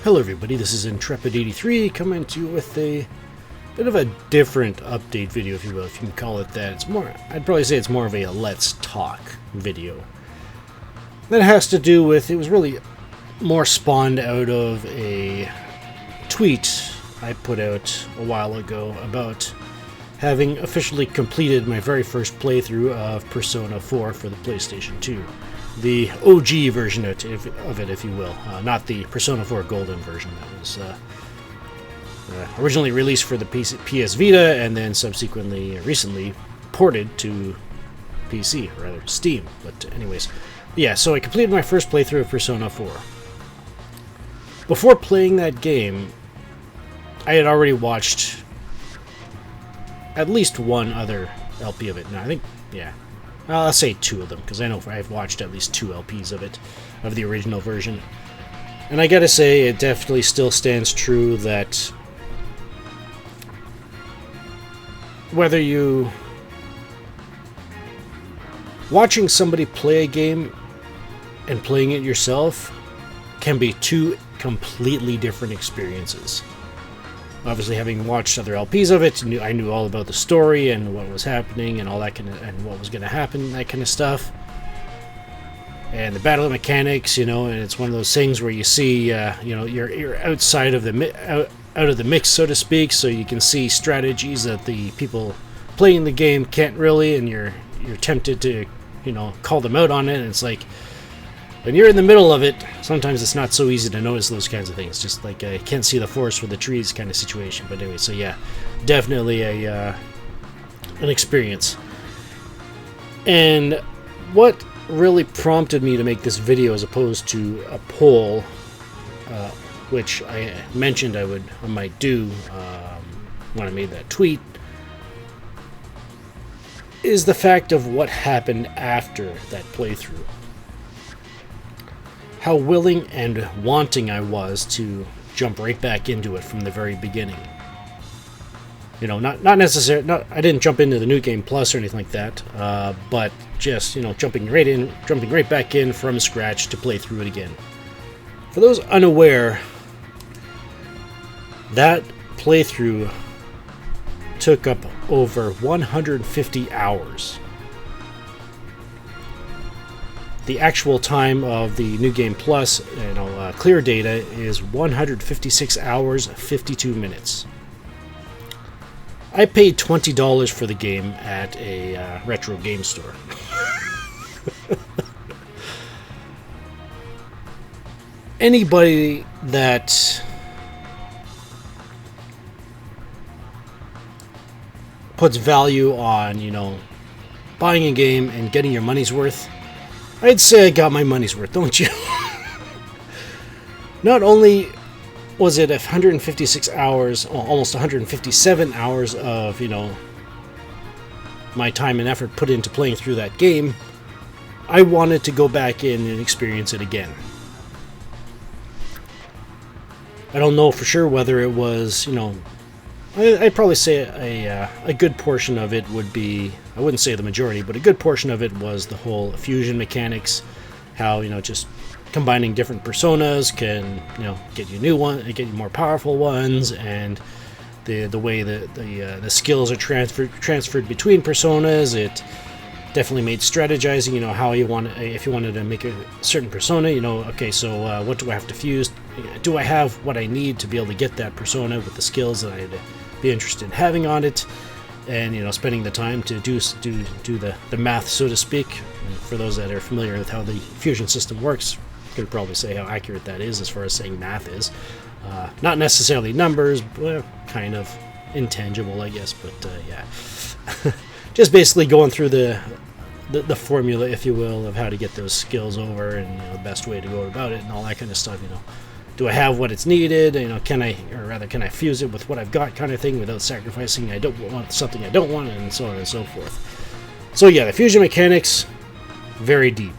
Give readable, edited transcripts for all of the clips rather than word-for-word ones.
Hello everybody, this is Intrepid83 coming to you with a bit of a different update video, if you will, if you can call it that. It's more, I'd probably say it's more of a let's talk video. That has to do with, it was really more spawned out of a tweet I put out a while ago about having officially completed my very first playthrough of Persona 4 for the PlayStation 2. The OG version of it, if you will, not the Persona 4 Golden version that was originally released for the PS Vita and then subsequently, recently, ported to PC, or rather Steam. But anyways, yeah, so I completed my first playthrough of Persona 4. Before playing that game, I had already watched at least one other LP of it. Now, I think, yeah. I'll say two of them, because I know I've watched at least two LPs of it, of the original version. And I gotta say, it definitely still stands true that whether you... watching somebody play a game and playing it yourself can be two completely different experiences. Obviously, having watched other LPs of it, I knew all about the story and what was happening and all that and what was going to happen, that kind of stuff. And the battle mechanics, you know, and it's one of those things where you see, you know, you're outside of the out of the mix, so to speak, so you can see strategies that the people playing the game can't really, and you're tempted to, you know, call them out on it. And it's like, when you're in the middle of it, sometimes it's not so easy to notice those kinds of things. Just like I can't see the forest for the trees kind of situation. But anyway, so yeah, definitely an experience. And what really prompted me to make this video as opposed to a poll, which I mentioned I might do when I made that tweet, is the fact of what happened after that playthrough. How willing and wanting I was to jump right back into it from the very beginning. You know, not necessarily. I didn't jump into the New Game Plus or anything like that, but just, you know, jumping right back in from scratch to play through it again. For those unaware, that playthrough took up over 150 hours. The actual time of the New Game Plus, you know, clear data is 156 hours, 52 minutes. I paid $20 for the game at a retro game store. Anybody that puts value on, you know, buying a game and getting your money's worth, I'd say I got my money's worth, don't you? Not only was it 156 hours, almost 157 hours of, you know, my time and effort put into playing through that game, I wanted to go back in and experience it again. I don't know for sure whether it was, you know, I'd probably say a good portion of it would be, I wouldn't say the majority, but a good portion of it was the whole fusion mechanics, how, you know, just combining different personas can, you know, get you new ones, get you more powerful ones, and the way that the skills are transferred between personas. It definitely made strategizing, you know, how you want, if you wanted to make a certain persona, you know, okay, so what do I have to fuse? Do I have what I need to be able to get that persona with the skills that I'd be interested in having on it? And, you know, spending the time to do the math, so to speak. And for those that are familiar with how the fusion system works, you could probably say how accurate that is as far as saying math is. Not necessarily numbers, but kind of intangible, I guess, but yeah. Just basically going through the formula, if you will, of how to get those skills over, and, you know, the best way to go about it and all that kind of stuff, you know. Do I have what it's needed? You know, can I fuse it with what I've got, kind of thing, without sacrificing I don't want something I don't want, and so on and so forth. So yeah, the fusion mechanics, very deep,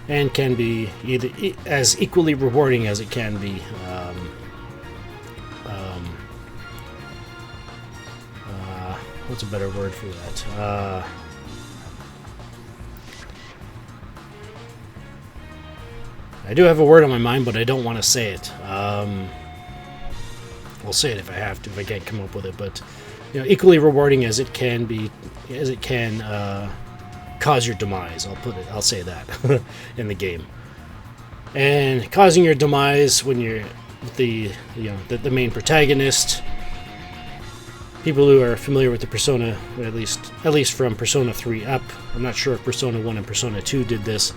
and can be either as equally rewarding as it can be what's a better word for that? I do have a word on my mind, but I don't want to say it. I'll say it if I have to, if I can't come up with it. But equally rewarding as it can be, as it can cause your demise. I'll say that in the game. And causing your demise when you're the main protagonist. People who are familiar with the Persona, at least from Persona 3 up. I'm not sure if Persona 1 and Persona 2 did this.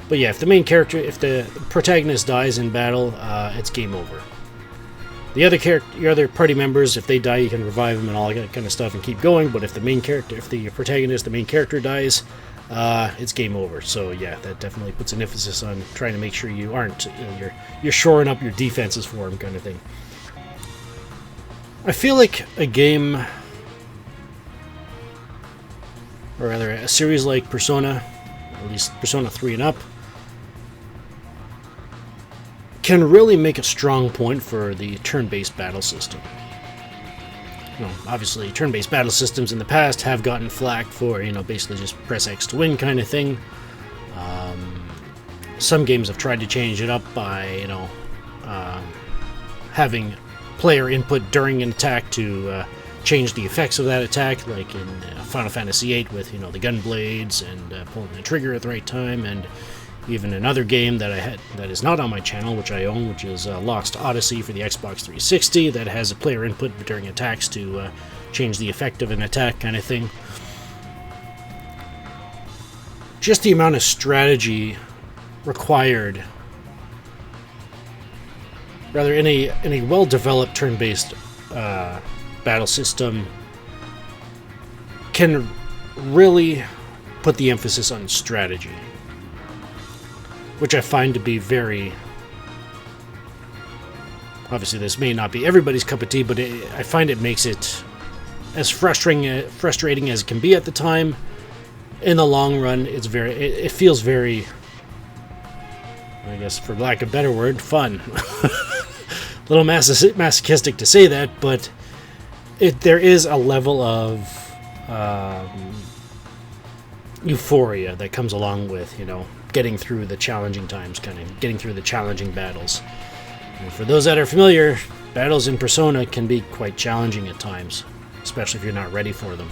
But yeah, if the protagonist dies in battle, it's game over. Your other party members, if they die, you can revive them and all that kind of stuff and keep going. But if the main character dies, it's game over. So yeah, that definitely puts an emphasis on trying to make sure you aren't, you're shoring up your defenses for him, kind of thing. I feel like a game, or rather a series like Persona, at least Persona 3 and up, can really make a strong point for the turn-based battle system. Obviously, turn-based battle systems in the past have gotten flack for, basically just press X to win kind of thing. Some games have tried to change it up by, having player input during an attack to change the effects of that attack, like in Final Fantasy VIII with, the gun blades and pulling the trigger at the right time, and even another game that I had that is not on my channel, which I own, which is Lost Odyssey for the Xbox 360, that has a player input during attacks to change the effect of an attack, kind of thing. Just the amount of strategy required, rather, in a well-developed turn-based battle system, can really put the emphasis on strategy, which I find to be very... Obviously, this may not be everybody's cup of tea, but I find it makes it as frustrating as it can be at the time. In the long run, it feels very, I guess, for lack of a better word, fun. A little masochistic to say that, but there is a level of euphoria that comes along with, getting through the challenging times, kind of getting through the challenging battles. And for those that are familiar, battles in Persona can be quite challenging at times, especially if you're not ready for them.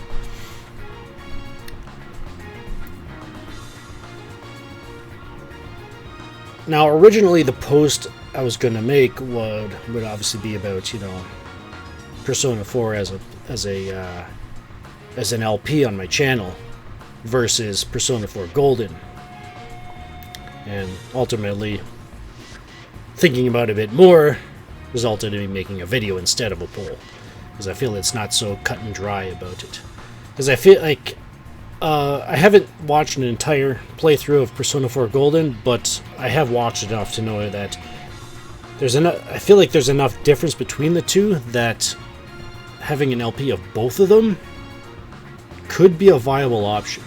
Now, originally the post I was going to make would obviously be about, Persona 4 as an LP on my channel versus Persona 4 Golden. And ultimately, thinking about it a bit more resulted in me making a video instead of a poll, because I feel it's not so cut and dry about it. Because I feel like I haven't watched an entire playthrough of Persona 4 Golden, but I have watched enough to know that I feel like there's enough difference between the two that having an LP of both of them could be a viable option.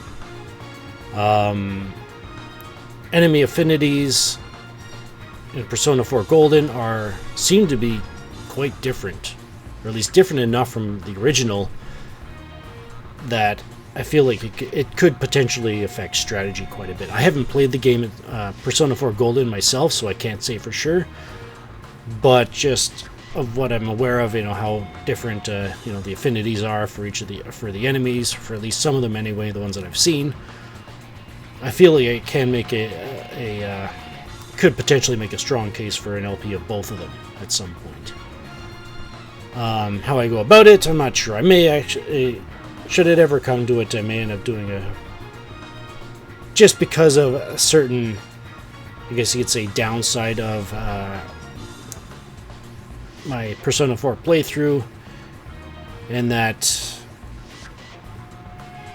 Enemy affinities in Persona 4 Golden seem to be quite different, or at least different enough from the original that I feel like it could potentially affect strategy quite a bit. I haven't played the game Persona 4 Golden myself, so I can't say for sure, but just of what I'm aware of, how different the affinities are for for the enemies, for at least some of them anyway, the ones that I've seen. I feel like it can make could potentially make a strong case for an LP of both of them at some point. How I go about it, I'm not sure. I may actually, should it ever come to it, I may end up doing just because of a certain, I guess you could say, downside of my Persona 4 playthrough, and that,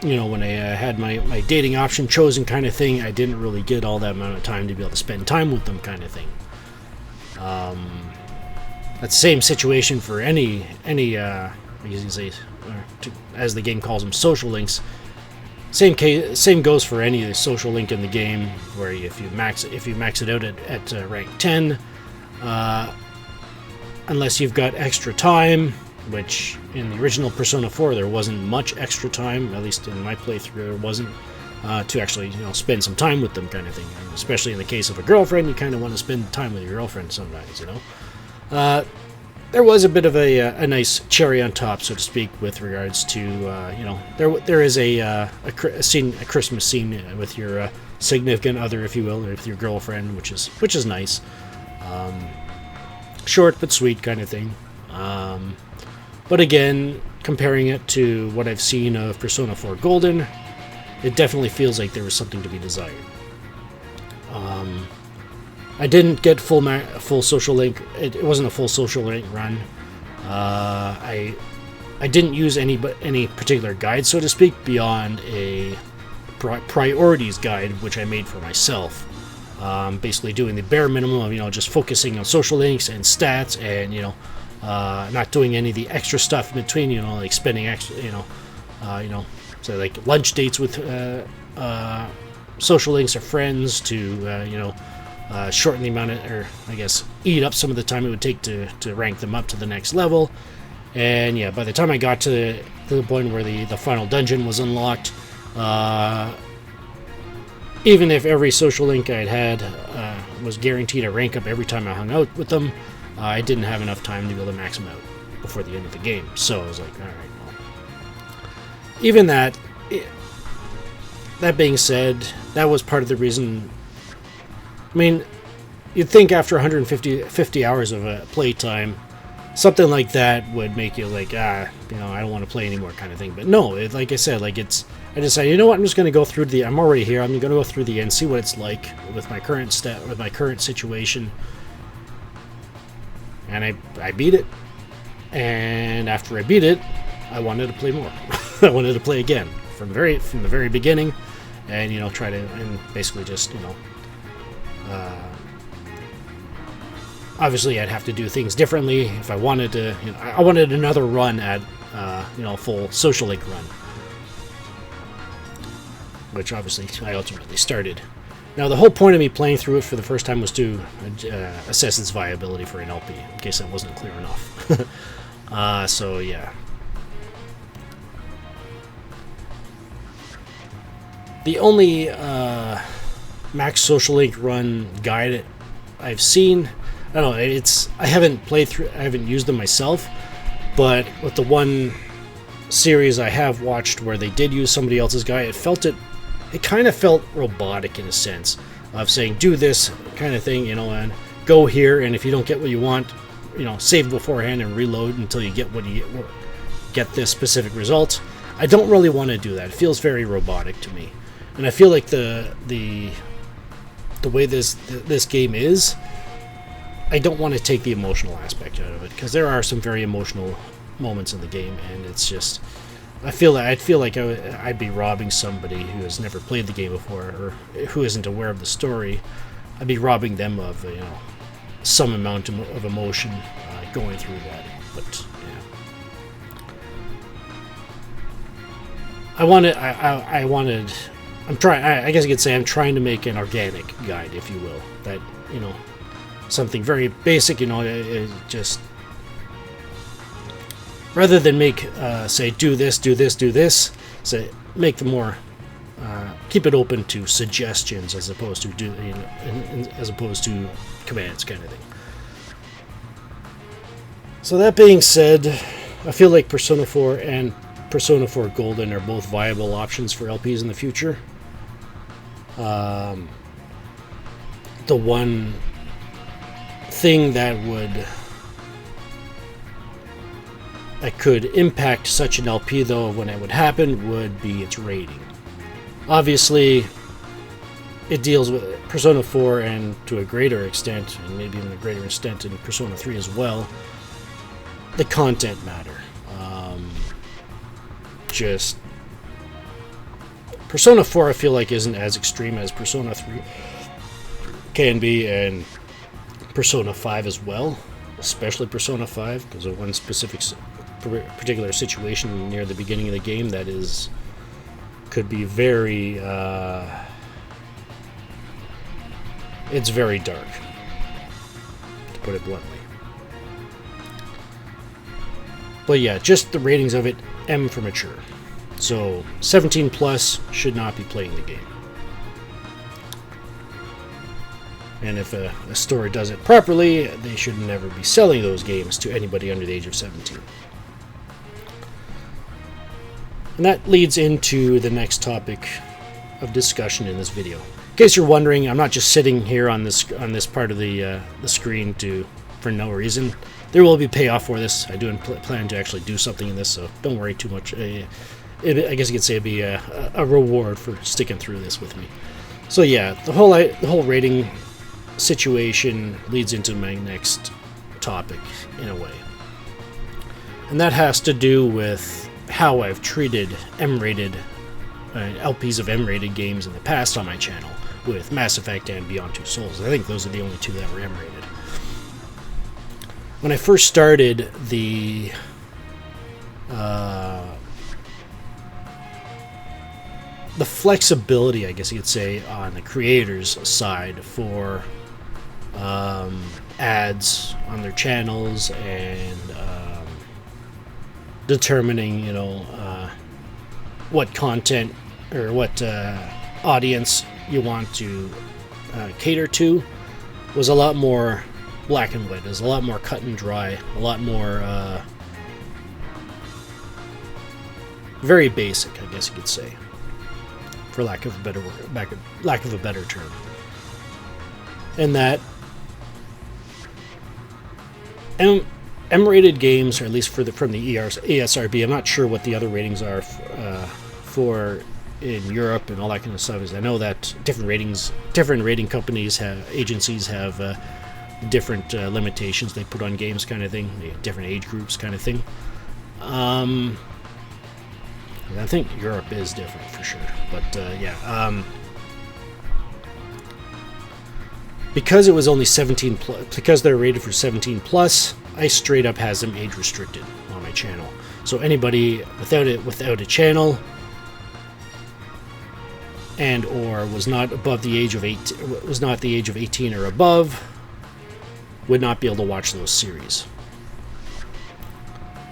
when I had my dating option chosen kind of thing, I didn't really get all that amount of time to be able to spend time with them kind of thing. That's the same situation for any I guess you say, as the game calls them, social links. Same goes for any social link in the game, where if you max it out at rank 10, unless you've got extra time, which in the original Persona 4 there wasn't much extra time, at least in my playthrough there wasn't. to actually, you know, spend some time with them, kind of thing. And especially in the case of a girlfriend, you kind of want to spend time with your girlfriend sometimes, you know. There was a bit of a nice cherry on top, so to speak, with regards to, you know, there is a Christmas scene with your significant other, if you will, or with your girlfriend, which is nice. Short but sweet kind of thing. But again, comparing it to what I've seen of Persona 4 Golden, it definitely feels like there was something to be desired. I didn't get full Social Link. It wasn't a full Social Link run. I didn't use any particular guide, so to speak, beyond a priorities guide, which I made for myself. Basically doing the bare minimum of, you know, just focusing on social links and stats, and, you know, not doing any of the extra stuff in between, you know, like spending extra, you know, so like lunch dates with social links or friends to, you know, shorten the amount of, or I guess eat up some of the time it would take to rank them up to the next level. And yeah, by the time I got to the point where the final dungeon was unlocked, even if every social link I'd had was guaranteed a rank up every time I hung out with them, I didn't have enough time to be able to max them out before the end of the game. So I was like, alright, well. Even that being said, that was part of the reason. I mean, you'd think after 150 hours of playtime, something like that would make you like, you know, I don't want to play anymore kind of thing. But no, like I said, like I decided, you know what, I'm just going to go through I'm already here, I'm going to go through the end, see what it's like with my current with my current situation. And I beat it. And after I beat it, I wanted to play more. I wanted to play again from the very beginning, and, you know, try to, and basically just, you know, obviously I'd have to do things differently if I wanted to, you know, I wanted another run at, you know, full Social Link run, which obviously I ultimately started. Now, the whole point of me playing through it for the first time was to assess its viability for an LP, in case that wasn't clear enough. So yeah. The only Max Social Link run guide I've seen, I don't know, I haven't used them myself, but with the one series I have watched where they did use somebody else's guide, it kind of felt robotic in a sense of saying, do this kind of thing, you know, and go here, and if you don't get what you want, you know, save beforehand and reload until you get this specific result. I don't really want to do that. It feels very robotic to me. And I feel like the way this game is, I don't want to take the emotional aspect out of it, because there are some very emotional moments in the game, and it's just, I'd feel like I'd be robbing somebody who has never played the game before, or who isn't aware of the story. I'd be robbing them of, you know, some amount of emotion going through that. But yeah, I guess you could say I'm trying to make an organic guide, if you will, that, you know, something very basic, you know, it just, rather than make, say, do this, say, make them more, keep it open to suggestions as opposed to as opposed to commands, kind of thing. So that being said, I feel like Persona 4 and Persona 4 Golden are both viable options for LPs in the future. The one thing that could impact such an LP, though, when it would happen, would be its rating. Obviously, it deals with Persona 4, and to a greater extent, and maybe even a greater extent in Persona 3 as well, the content matter. Just Persona 4, I feel like, isn't as extreme as Persona 3 can be, and Persona 5 as well, especially Persona 5, because of one particular situation near the beginning of the game that could be very, it's very dark, to put it bluntly. But yeah, just the ratings of it, M for mature. So 17 plus should not be playing the game. And if a store does it properly, they should never be selling those games to anybody under the age of 17. And that leads into the next topic of discussion in this video. In case you're wondering, I'm not just sitting here on this part of the screen for no reason. There will be payoff for this. I do plan to actually do something in this, so don't worry too much. I guess you could say it'd be a reward for sticking through this with me. So yeah, the whole rating situation leads into my next topic in a way, and that has to do with how I've treated M-rated LPs of M-rated games in the past on my channel, with Mass Effect and Beyond Two Souls. I think those are the only two that were M-rated. When I first started the flexibility, I guess you could say, on the creators' side for ads on their channels and determining, what content or what audience you want to cater to was a lot more black and white. It was a lot more cut and dry, a lot more very basic, I guess you could say, for lack of a better term. And that M-rated games, or at least from the ESRB, I'm not sure what the other ratings are for in Europe and all that kind of stuff. Is I know that different rating companies agencies have different limitations they put on games, kind of thing, different age groups, kind of thing. I think Europe is different for sure, but because it was only 17 plus, because they're rated for 17 plus, I straight up has them age restricted on my channel. So anybody without a channel and or was not above the age of 18 or above would not be able to watch those series,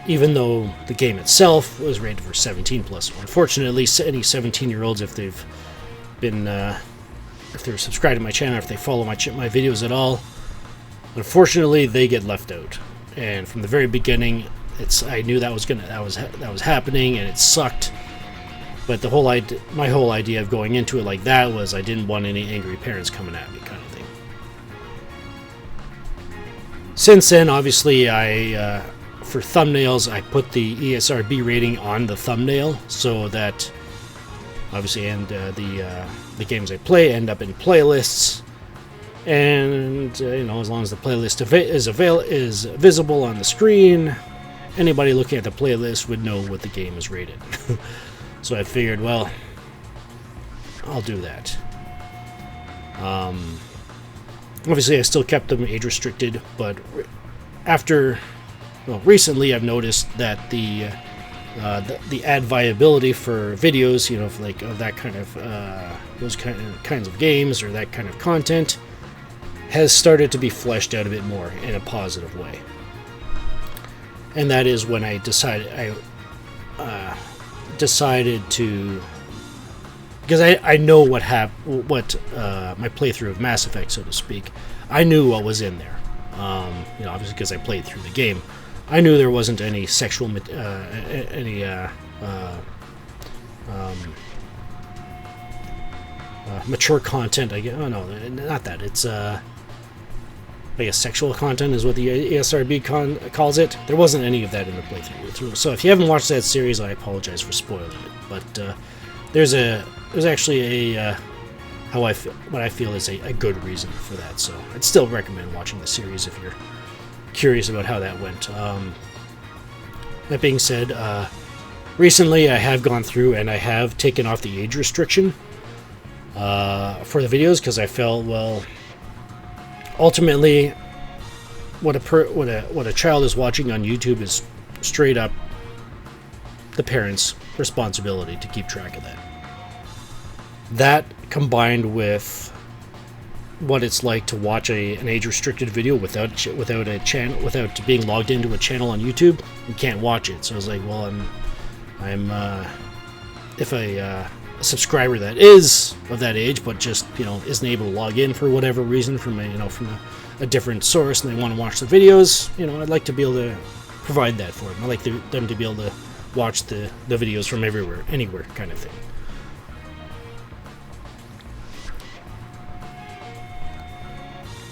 even though the game itself was rated for 17 plus. Unfortunately, any 17-year-olds, if they've been if they're subscribed to my channel, if they follow my videos at all, unfortunately they get left out. And from the very beginning, I knew that was happening, and it sucked. But my whole idea of going into it like that was I didn't want any angry parents coming at me, kind of thing. Since then, obviously, for thumbnails, I put the ESRB rating on the thumbnail so that obviously, and the games I play end up in playlists, and as long as the playlist is visible on the screen, anybody looking at the playlist would know what the game is rated. So I figured, well, I'll do that. Obviously, I still kept them age restricted, but recently I've noticed that the ad viability for videos, of that kind of those kinds of games or that kind of content, has started to be fleshed out a bit more in a positive way. And that is when I decided to, because I know what my playthrough of Mass Effect, so to speak, I knew what was in there. Obviously because I played through the game. I knew there wasn't any sexual, mature content. Not that. It's I guess sexual content is what the ESRB calls it. There wasn't any of that in the playthrough. So if you haven't watched that series, I apologize for spoiling it. But there's actually what I feel is a good reason for that. So I'd still recommend watching the series if you're curious about how that went. That being said, recently I have gone through and I have taken off the age restriction for the videos, because I felt, well, ultimately what a child is watching on YouTube is straight up the parents' responsibility to keep track of that. That combined with what it's like to watch an age-restricted video without being logged into a channel on YouTube, you can't watch it. So I was like, well, a subscriber that is of that age, but just isn't able to log in for whatever reason from a different source, and they want to watch the videos, I'd like to be able to provide that for them. I like them to be able to watch the videos from everywhere, anywhere, kind of thing.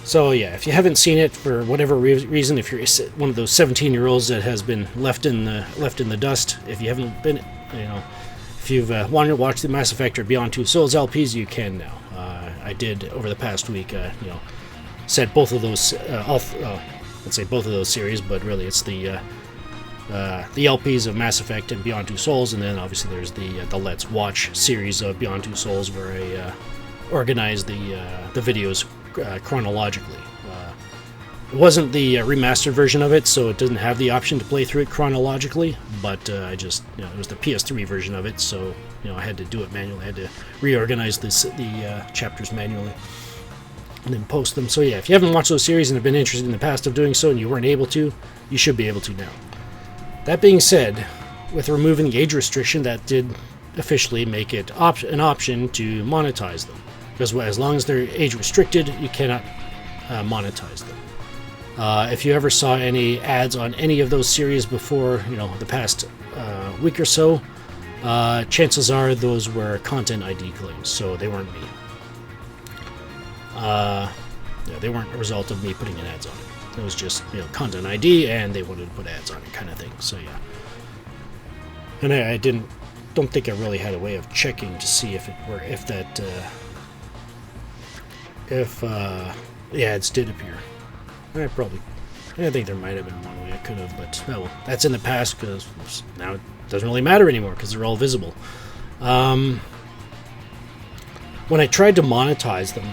So yeah, if you haven't seen it for whatever reason, if you're one of those 17-year-olds that has been left in the dust, if you haven't been, if you've wanted to watch the Mass Effect or Beyond Two Souls LPs, you can now. I did over the past week, said both of those, let's say both of those series, but really it's the LPs of Mass Effect and Beyond Two Souls, and then obviously there's the Let's Watch series of Beyond Two Souls, where I organize the videos chronologically. It wasn't the remastered version of it, so it doesn't have the option to play through it chronologically, but I just, it was the PS3 version of it, so, I had to do it manually. I had to reorganize the chapters manually and then post them. So yeah, if you haven't watched those series and have been interested in the past of doing so and you weren't able to, you should be able to now. That being said, with removing the age restriction, that did officially make it an option to monetize them. Because as long as they're age restricted, you cannot monetize them. If you ever saw any ads on any of those series before, the past week or so, chances are those were content ID claims, so they weren't me. They weren't a result of me putting in ads on it. It was just, content ID, and they wanted to put ads on it, kind of thing. So yeah. And I don't think I really had a way of checking to see if the ads did appear. I think there might have been one way I could have, but well, that's in the past, because now it doesn't really matter anymore because they're all visible. When I tried to monetize them,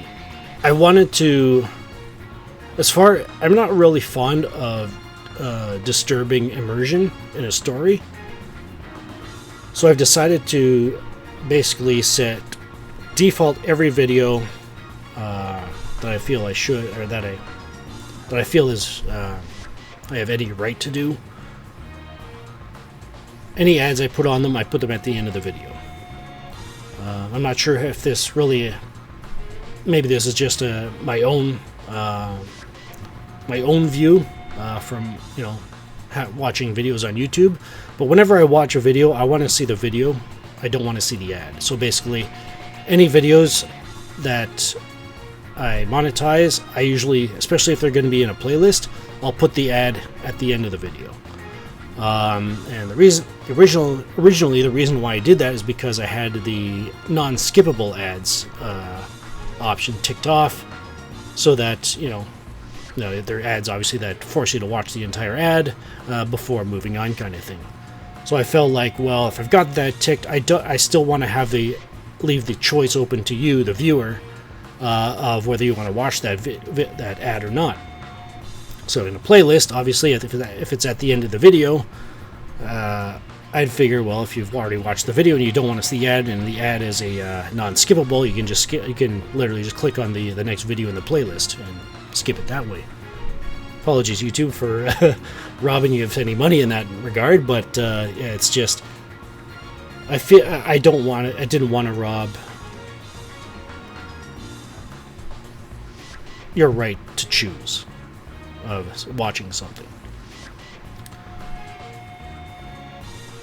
I wanted to, I'm not really fond of disturbing immersion in a story, so I've decided to basically set default every video that I feel I should, or that I feel is I have any right to do. Any ads I put on them, I put them at the end of the video. I'm not sure if this really, maybe this is just my own view from watching videos on YouTube. But whenever I watch a video, I want to see the video. I don't want to see the ad. So basically, any videos that I monetize, I usually, especially if they're going to be in a playlist, I'll put the ad at the end of the video. And the reason, originally the reason why I did that is because I had the non-skippable ads option ticked off, so that there are ads obviously that force you to watch the entire ad before moving on, kind of thing. So I felt like, well, if I've got that ticked, I still want to leave the choice open to you, the viewer, of whether you want to watch that ad or not. So in a playlist, obviously, if it's at the end of the video, I'd figure, well, if you've already watched the video and you don't want to see the ad, and the ad is a non-skippable, you can just you can literally just click on the next video in the playlist and skip it that way. Apologies, YouTube, for robbing you of any money in that regard, but yeah, it's just I didn't want to rob your right to choose of watching something.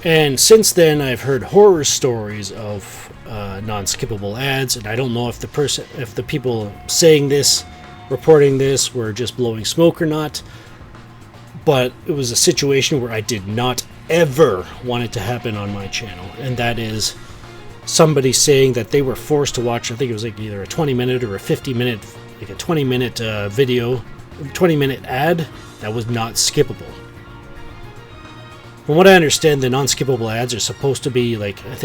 And since then, I've heard horror stories of non-skippable ads, and I don't know if the people saying this, reporting this, were just blowing smoke or not. But it was a situation where I did not ever want it to happen on my channel, and that is somebody saying that they were forced to watch, I think it was like either a 20-minute or a 50-minute, like a 20-minute video, 20-minute ad that was not skippable. From what I understand, the non-skippable ads are supposed to be like, I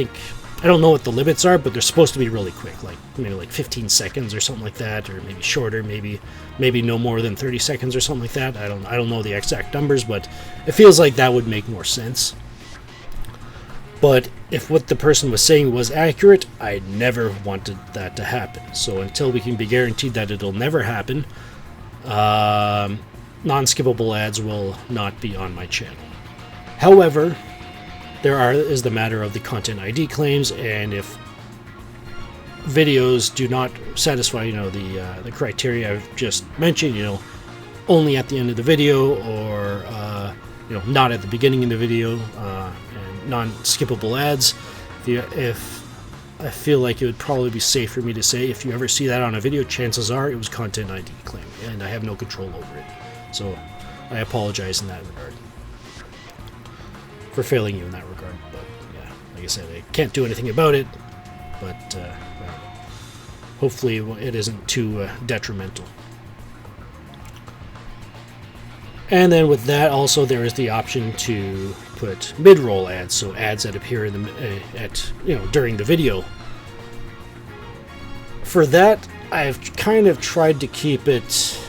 don't know what the limits are, but they're supposed to be really quick, like maybe like 15 seconds or something like that, or maybe shorter, maybe no more than 30 seconds or something like that. I don't know the exact numbers, but it feels like that would make more sense. But if what the person was saying was accurate, I never wanted that to happen. So until we can be guaranteed that it'll never happen, non-skippable ads will not be on my channel. However, is the matter of the content ID claims, and if videos do not satisfy, the criteria I've just mentioned, only at the end of the video, or not at the beginning of the video, and non-skippable ads. If I feel like it would probably be safe for me to say, if you ever see that on a video, chances are it was content ID claim, and I have no control over it. So I apologize in that regard for failing you in that regard. But yeah, like I said, I can't do anything about it. But hopefully it isn't too detrimental. And then with that, also there is the option to put mid-roll ads, so ads that appear in the during the video. For that, I've kind of tried to keep it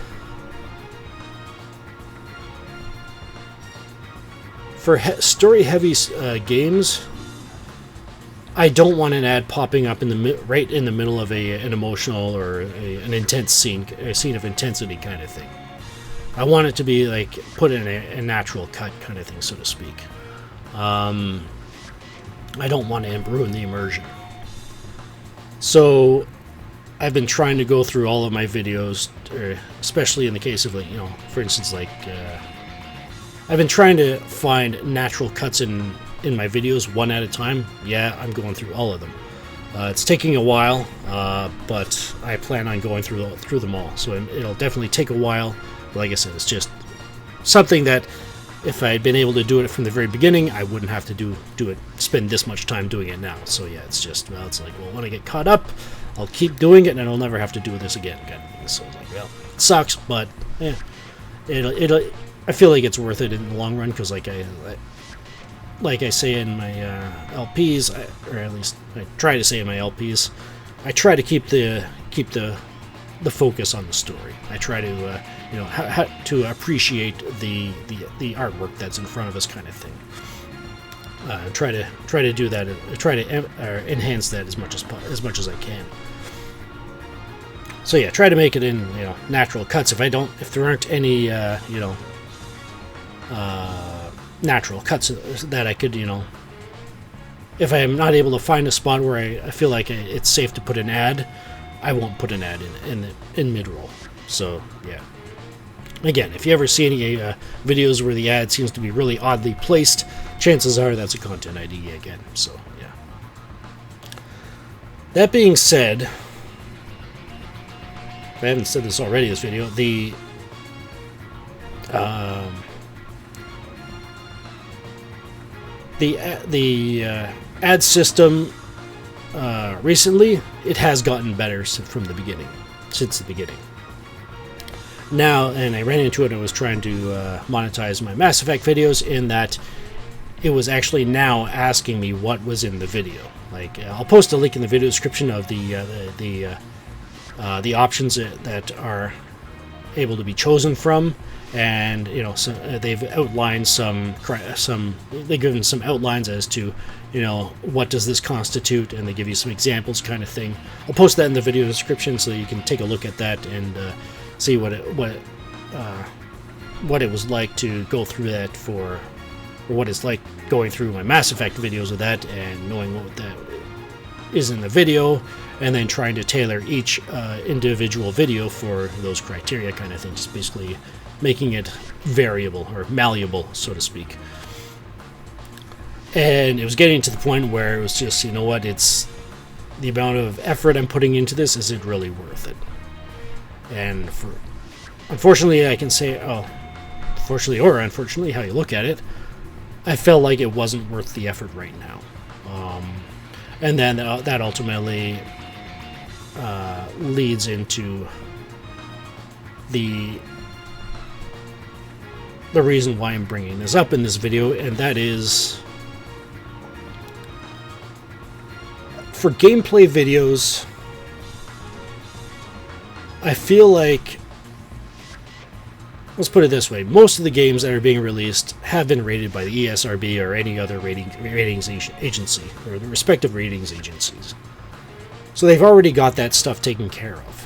for story-heavy games. I don't want an ad popping up right in the middle of an emotional or an intense scene, a scene of intensity kind of thing. I want it to be like put in a natural cut kind of thing, so to speak. I don't want to ruin the immersion. So I've been trying to go through all of my videos, especially in the case of, for instance, I've been trying to find natural cuts in my videos one at a time. Yeah, I'm going through all of them. It's taking a while, but I plan on going through them all. So it'll definitely take a while. But like I said, it's just something that if I had been able to do it from the very beginning, I wouldn't have to do it, spend this much time doing it now. So yeah, it's just, it's like, when I get caught up, I'll keep doing it, and I'll never have to do this again. Kind of thing. So it's like, it sucks, but yeah, I feel like it's worth it in the long run, because like I say in my LPs, or at least I try to say in my LPs, I try to keep the focus on the story. I try to to appreciate the artwork that's in front of us, kind of thing. Try to do that. Try to enhance that as much as I can. So yeah, try to make it in natural cuts. If there aren't any natural cuts that I could if I am not able to find a spot where I feel like it's safe to put an ad, I won't put an ad in mid-roll. So yeah. Again, if you ever see any videos where the ad seems to be really oddly placed, chances are that's a content ID again. So yeah. That being said, if I haven't said this already in this video, the ad system recently, it has gotten better since the beginning. Now, and I ran into it, I was trying to monetize my Mass Effect videos, in that it was actually now asking me what was in the video. Like, I'll post a link in the video description of the options that are able to be chosen from, and so they've outlined they've given some outlines as to what does this constitute, and they give you some examples, kind of thing. I'll post that in the video description so you can take a look at that and see what it was like to go through that or what it's like going through my Mass Effect videos with that, and knowing what that is in the video, and then trying to tailor each individual video for those criteria, kind of thing. Just basically making it variable or malleable, so to speak. And it was getting to the point where it was just, it's the amount of effort I'm putting into this, is it really worth it? And unfortunately, I can say, fortunately or unfortunately, how you look at it, I felt like it wasn't worth the effort right now. And then that ultimately leads into the reason why I'm bringing this up in this video, and that is, for gameplay videos, I feel like, let's put it this way, most of the games that are being released have been rated by the ESRB or any other ratings agency, or the respective ratings agencies. So they've already got that stuff taken care of.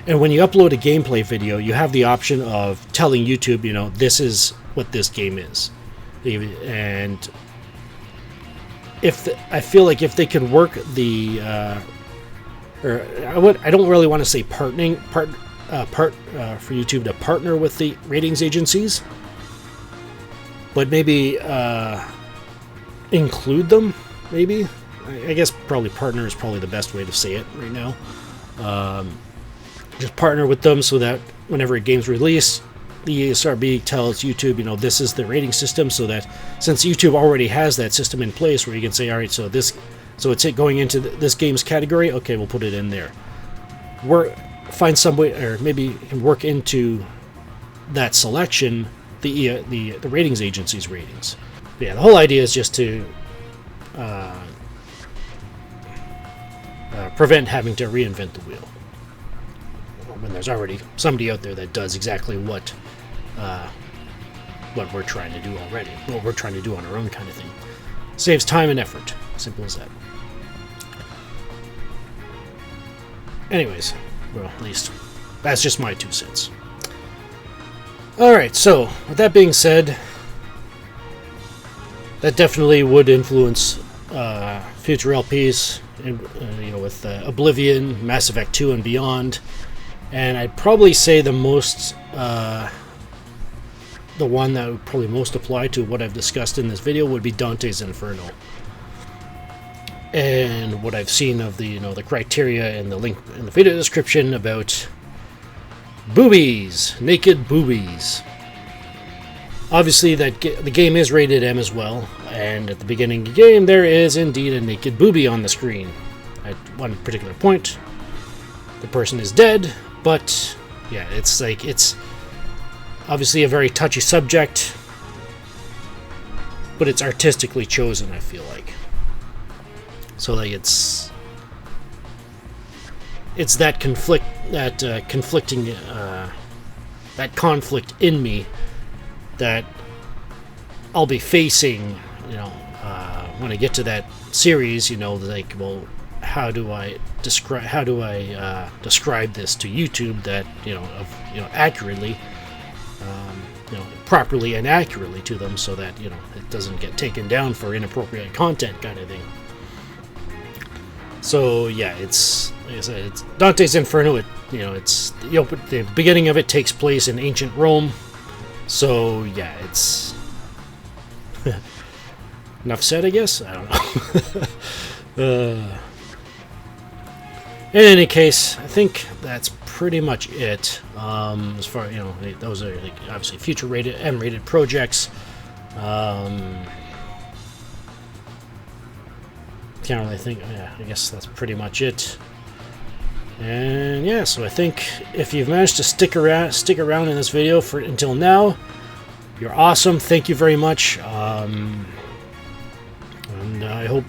And when you upload a gameplay video, you have the option of telling YouTube, this is what this game is. And I feel like if they could work the or I don't really want to say for YouTube to partner with the ratings agencies, but maybe include them. Maybe I guess probably partner is probably the best way to say it right now. Just partner with them so that whenever a game's released, the ESRB tells YouTube, this is the rating system, so that since YouTube already has that system in place where you can say, all right, so it's going into this game's category, okay, we'll put it in there. Find some way, or maybe you can work into that selection the ratings agency's ratings. Yeah, the whole idea is just to prevent having to reinvent the wheel when there's already somebody out there that does exactly what we're trying to do already, what we're trying to do on our own, kind of thing. Saves time and effort. Simple as that. Anyways, well, at least that's just my 2 cents. Alright, so with that being said, that definitely would influence future LPs, with Oblivion, Mass Effect 2, and beyond. And I'd probably say the one that would probably most apply to what I've discussed in this video would be Dante's Inferno. And what I've seen of the the criteria and the link in the video description about boobies, naked boobies. Obviously, the game is rated M as well, and at the beginning of the game, there is indeed a naked boobie on the screen. At one particular point, the person is dead, but yeah, it's obviously a very touchy subject, but it's artistically chosen, I feel like. So like it's that conflict, that conflict in me that I'll be facing, when I get to that series. Like, well, how do I describe this to YouTube that accurately, properly and accurately to them, so that it doesn't get taken down for inappropriate content, kind of thing. So yeah, it's like I said, it's Dante's Inferno. The beginning of it takes place in ancient Rome. So yeah, it's enough said, I guess. I don't know. In any case, I think that's pretty much it. As far those are obviously future rated M-rated projects. Can't really think. Yeah, I guess that's pretty much it. And yeah, so I think if you've managed to stick around in this video until now, you're awesome. Thank you very much. And I hope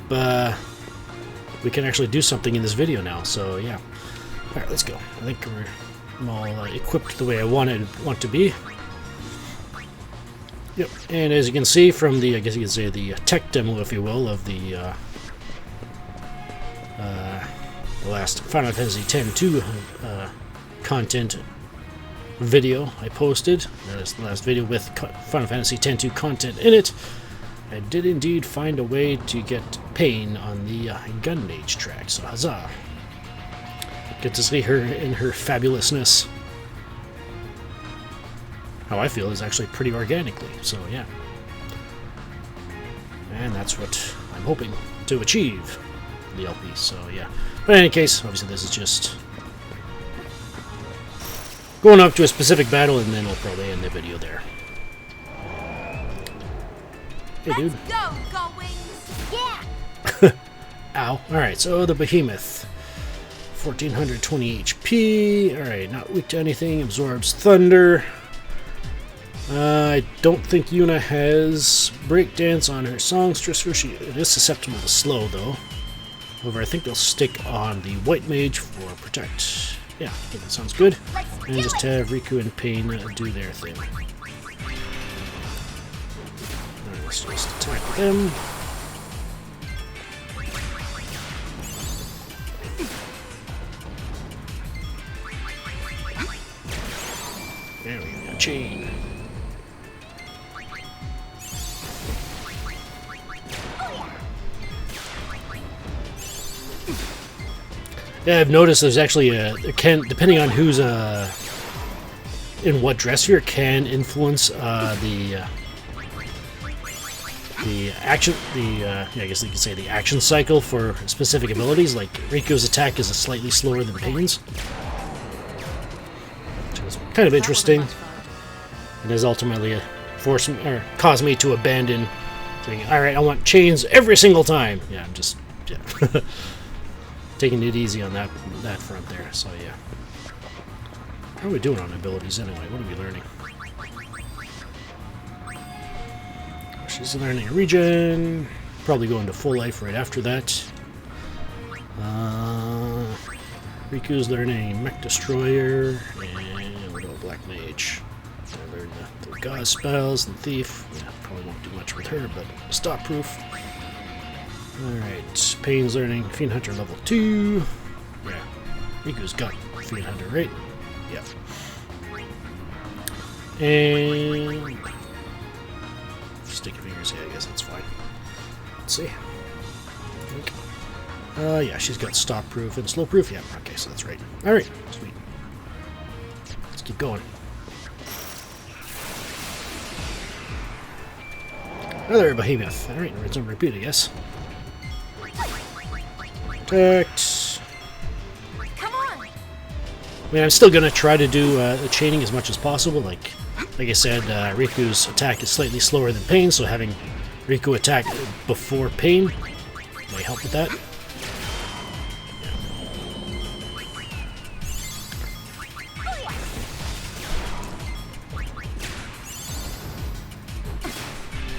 we can actually do something in this video now. So yeah, all right, let's go. I think I'm all equipped the way I want to be. Yep. And as you can see from the, I guess you could say the tech demo, if you will, of the last Final Fantasy X-2 content video I posted. That is the last video with Final Fantasy X-2 content in it. I did indeed find a way to get Pain on the Gunmage track, so huzzah. Get to see her in her fabulousness. How I feel is actually pretty organically, so yeah. And that's what I'm hoping to achieve in the LP, so yeah. But in any case, obviously this is just going up to a specific battle, and then we'll probably end the video there. Hey, dude. Let's go, Wings! Yeah! Ow. Alright, so the Behemoth. 1420 HP. Alright, not weak to anything. Absorbs thunder. I don't think Yuna has breakdance on her songstress. It is susceptible to slow, though. However, I think they'll stick on the White Mage for protect. Yeah, I think that sounds good. And just have Riku and Pain do their thing. Alright, let's just attack them. There we go, chain. Yeah, I've noticed there's actually it can, depending on who's in what dress sphere, can influence the action, yeah, I guess you could say the action cycle for specific abilities. Like Riku's attack is slightly slower than Pain's, which is kind of interesting. And has ultimately forced me, or caused me to abandon saying, "All right, I want chains every single time." Yeah, I'm just taking it easy on that front there. So yeah, how are we doing on abilities anyway? What are we learning? She's learning a regen. Probably going to full life right after that. Riku's learning Mech Destroyer, and what about Black Mage? I learned the Gauze spells and Thief. Yeah, probably won't do much with her, but Stop Proof. Alright, Pain's learning Fiend Hunter level 2. Yeah, Riku's got Fiend Hunter, right? Yeah. And sticky fingers, yeah, I guess that's fine. Let's see. Yeah, she's got Stop Proof and Slow Proof. Yeah, okay, so that's right. Alright, sweet. Let's keep going. Another Behemoth. Alright, rinse and repeat, I guess. Protect. Come on. I mean, I'm still gonna try to do the chaining as much as possible. Like I said, Riku's attack is slightly slower than Pain, so having Riku attack before Pain might help with that.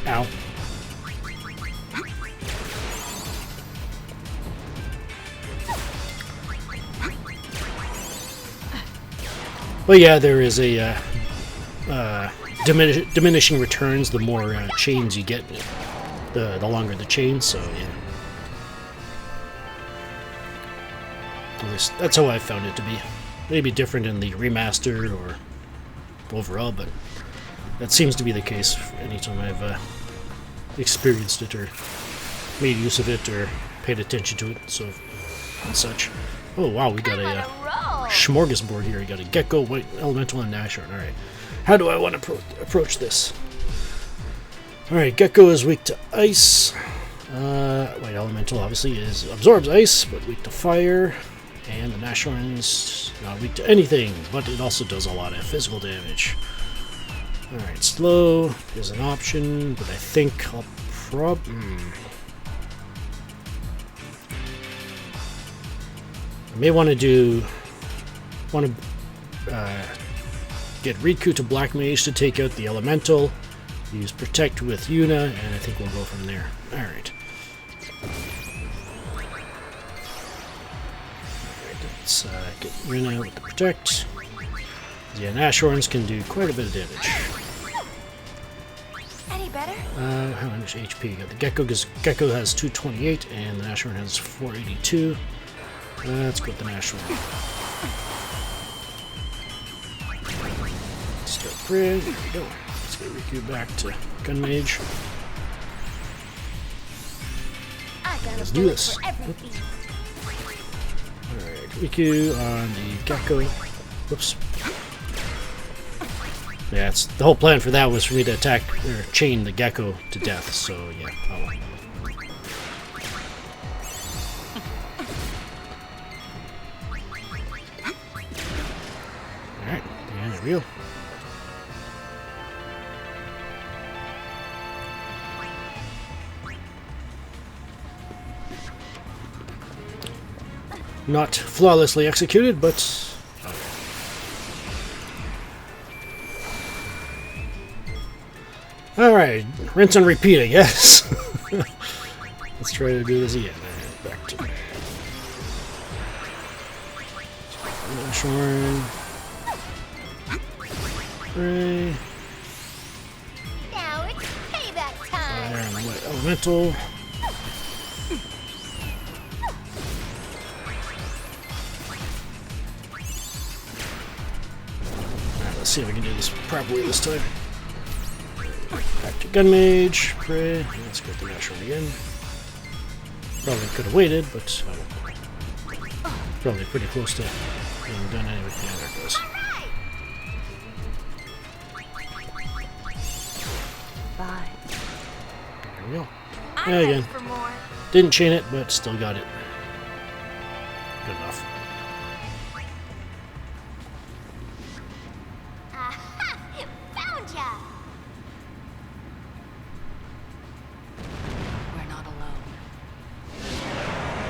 Ow. But yeah, there is a diminishing returns the more chains you get, the longer the chain, so yeah. At least that's how I found it to be. Maybe different in the remaster or overall, but that seems to be the case anytime I've experienced it or made use of it or paid attention to it, so and such. Oh wow, we got a smorgasbord here. We got a Gecko, White Elemental, and Nashorn. Alright. How do I want to approach this? Alright, Gecko is weak to ice. White Elemental obviously absorbs ice, but weak to fire. And the Nashorn's not weak to anything, but it also does a lot of physical damage. Alright, slow is an option, but I think I'll I may want to get Riku to Black Mage to take out the Elemental, use Protect with Yuna, and I think we'll go from there. Alright. Let's get Rina with the Protect. Yeah, Nashorns can do quite a bit of damage. Any better? How much HP? Got the Gecko, because Gecko has 228 and the Nashorn has 482. Let's go with the Nashorn. Start Grid. There we go. Let's get Riku back to Gun Mage. Let's do this. Alright, Riku on the Gecko. Whoops. Yeah, it's, the whole plan for that was for me to attack or chain the Gecko to death, so yeah. Oh well. Alright, yeah, there we go. Not flawlessly executed, but alright, rinse and repeat, I guess. Let's try to do this again. Alright, back to Nashorn. Ray. Now it's payback time. Fire and White Elemental. Alright, let's see if we can do this properly this time. Back to Gun Mage, pray. Let's go to Nashorn again. Probably could have waited, but I don't know. Probably pretty close to being done anyway. Yeah, there it goes. Bye. There we go. I'm Yeah, ready again. for more. Didn't chain it, but still got it. Good enough. Aha! Found ya! We're not alone.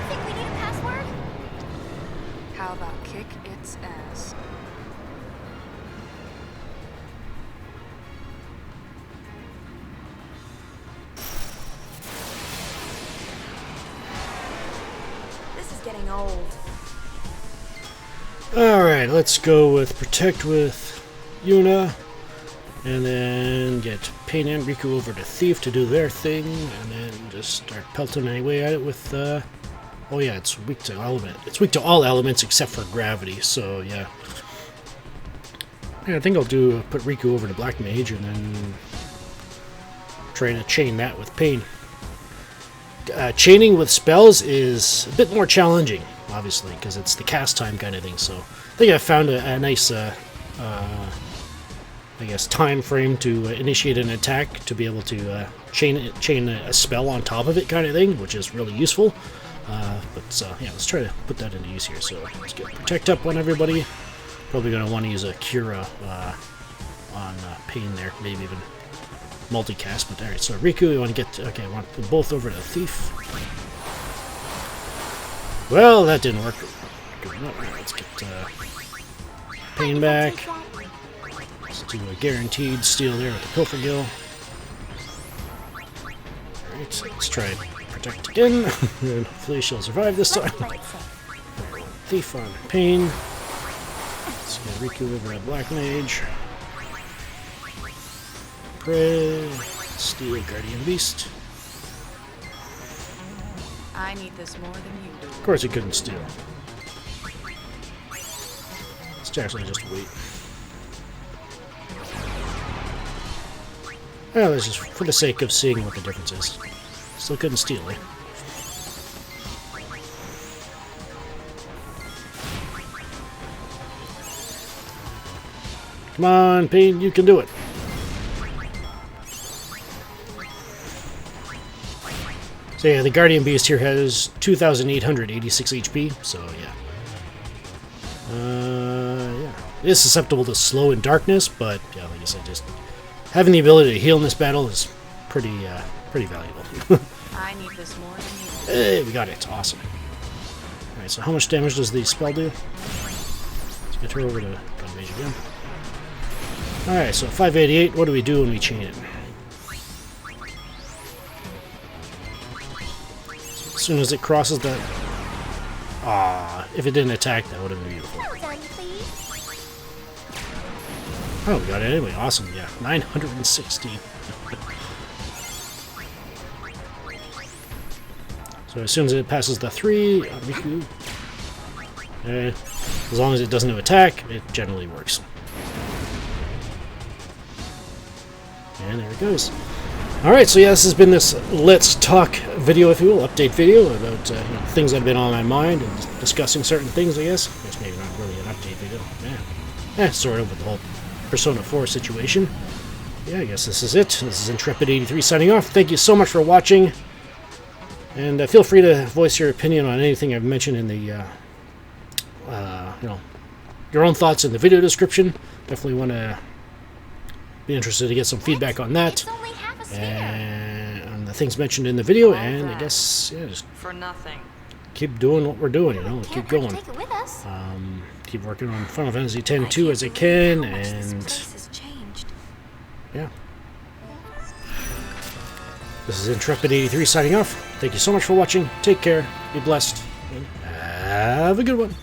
Think we need a password? How about kick its ass? This is getting old. Alright, let's go with Protect with Yuna. And then get Pain and Riku over to Thief to do their thing. And then just start pelting away at it with... oh yeah, it's weak to element. It's weak to all elements except for gravity, so yeah. Yeah, I think I'll put Riku over to Black Mage and then try to chain that with Pain. Chaining with spells is a bit more challenging, obviously, because it's the cast time kind of thing. So I think I found a nice, I guess, time frame to initiate an attack to be able to chain a spell on top of it, kind of thing, which is really useful. Yeah, let's try to put that into use here. So let's get Protect up on everybody. Probably going to want to use a Cura on Pain there, maybe even multicast. But alright, so Riku, we want to get... Okay, I want them both over to Thief. Well, that didn't work. Good enough. Let's get Pain back. Let's do a guaranteed steal there with the Pilfergill. Alright, let's try Protect again. And hopefully she'll survive this time. Play it safe. Thief on Pain. Let's get Riku over at Black Mage. Pray. Steal Guardian Beast. I need this more than you do. Of course he couldn't steal. Let's actually just wait. Well, this is for the sake of seeing what the difference is. Still couldn't steal, eh? Come on, Pain, you can do it. So yeah, the Guardian Beast here has 2,886 HP, so yeah. Yeah. It is susceptible to slow and darkness, but yeah, like I said, just having the ability to heal in this battle is pretty valuable. I need this more than you do. Hey, we got it. Awesome. Alright, so how much damage does the spell do? Let's get her over to Gun Mage again. Alright, so 588, what do we do when we chain it? As soon as it crosses the... if it didn't attack, that would have been beautiful. Well done, please. Oh, we got it anyway. Awesome, yeah. 960. So as soon as it passes the 3, Riku... as long as it doesn't attack, it generally works. And there it goes. Alright, so yeah, this has been this Let's Talk video, if you will, update video about things that have been on my mind and discussing certain things, I guess. I guess maybe not really an update video. Yeah, sort of with the whole Persona 4 situation. Yeah, I guess this is it. This is Intrepid83 signing off. Thank you so much for watching. And feel free to voice your opinion on anything I've mentioned in the, your own thoughts in the video description. Definitely want to be interested to get some feedback on that. It's only half a sphere. And on the things mentioned in the video, and I guess, yeah, just For nothing. keep doing what we're doing, Can't keep hurt to going. Take it with us. Keep working on Final Fantasy X-2 as I can, How much this and place has changed. yeah. This is Intrepid83 signing off. Thank you so much for watching. Take care, be blessed, and have a good one.